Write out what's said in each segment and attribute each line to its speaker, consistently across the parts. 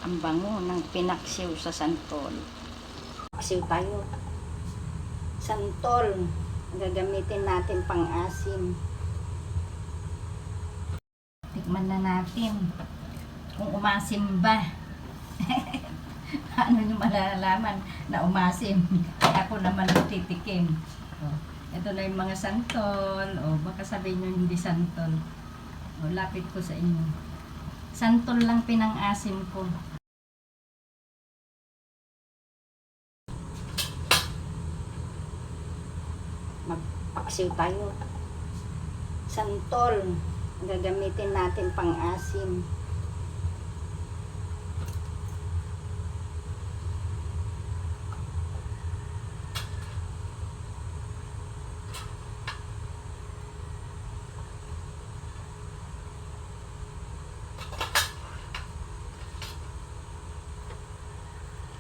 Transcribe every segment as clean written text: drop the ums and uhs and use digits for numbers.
Speaker 1: Ang bango ng pinaksiw sa santol. Paksiw tayo. Santol. Gagamitin natin pang-asim. Tikman na natin kung umasim ba. Ano yung malalaman na umasim? Ako naman titikim. Oh, ito na yung mga santol. Oh, baka sabihin nyo hindi santol. Oh, lapit ko sa inyo. Santol lang pinang-asim ko. Magpaksiw tayo. Santol. Gagamitin natin pang-asim.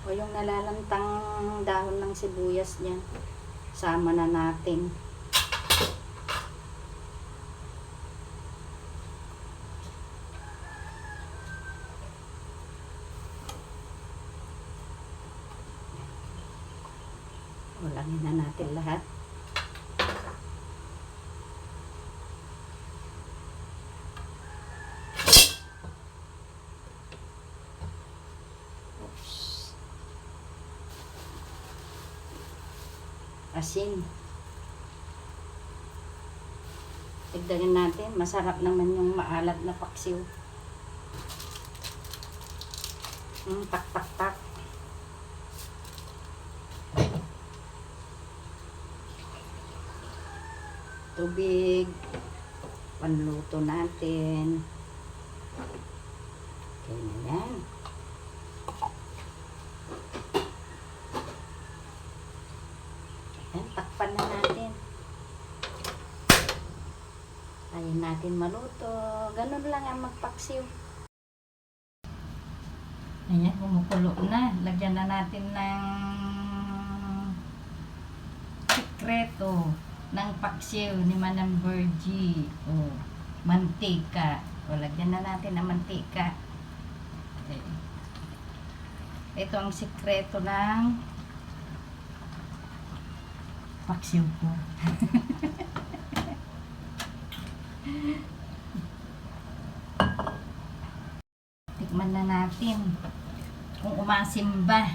Speaker 1: O yung nalalantang dahon ng sibuyas niya, sama na natin. Ulangin na natin lahat. Asin. Tigdagan natin. Masarap naman yung maalat na paksiw. Tak, tak, tak. Tubig. Panluto natin. Okay na yan. Takpan na natin. Tayin natin maluto. Ganun lang ang magpaksiw. Ayan, kumukulo na. Lagyan na natin ng sikreto ng paksiw ni Manang Virgie. O, mantika. O, lagyan na natin ng mantika. Okay. Ito ang sikreto ng paksiw ko. Tikman na natin kung umasim ba.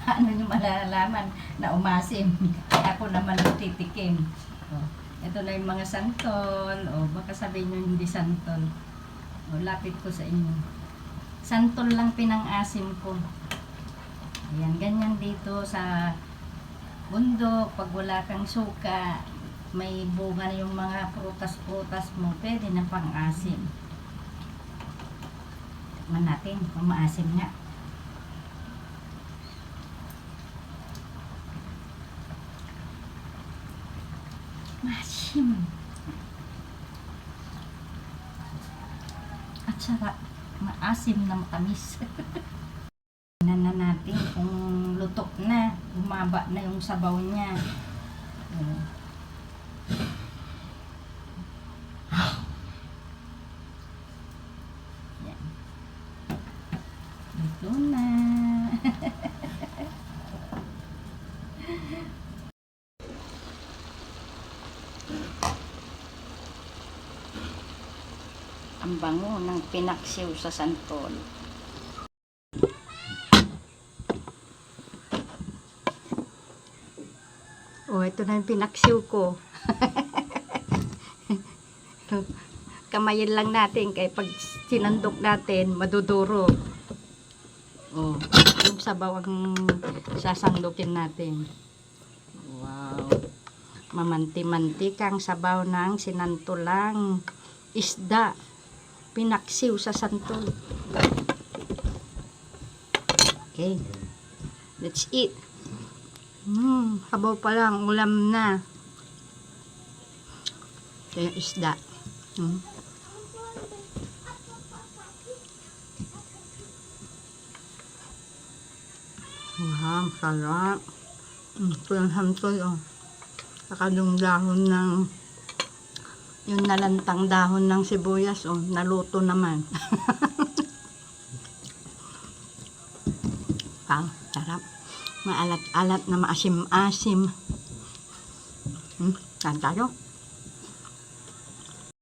Speaker 1: Ano yung malalaman na umasim? Ako naman titikim. Oh, ito na yung mga santol. Oh, baka sabihin nyo hindi santol. Oh, lapit ko sa inyo. Santol lang pinang-asim ko. Ayan, ganyan dito sa bundok, pag wala kang suka, may bunga na yung mga prutas-prutas mo, pwede na pang-asim. Tikman natin kung maasim nga. Maasim. At sarap. Maasim na matamis. Tingnan na natin kung lutok na. Bumaba na yung sabaw niya. Yan. Luto na. Ang bango ng pinaksiw sa santol. Oh, ito na yung pinaksiw ko. Kamayin lang natin kaya pag sinandok natin, maduduro. Oh, yung sabaw ang sasandukin natin. Wow. Mamanti-manti kang sabaw ng sinantulang isda. Pinaksiw sa santol. Okay. Let's eat. Sabaw pa lang, ulam na. Ito yung isda. Wow, sarap. Ito yung santol, oh. Saka yung dahon ng yung nalantang dahon ng sibuyas, oh, naluto naman.
Speaker 2: Pang, sarap. Maalat-alat na maasim-asim. Saan tayo?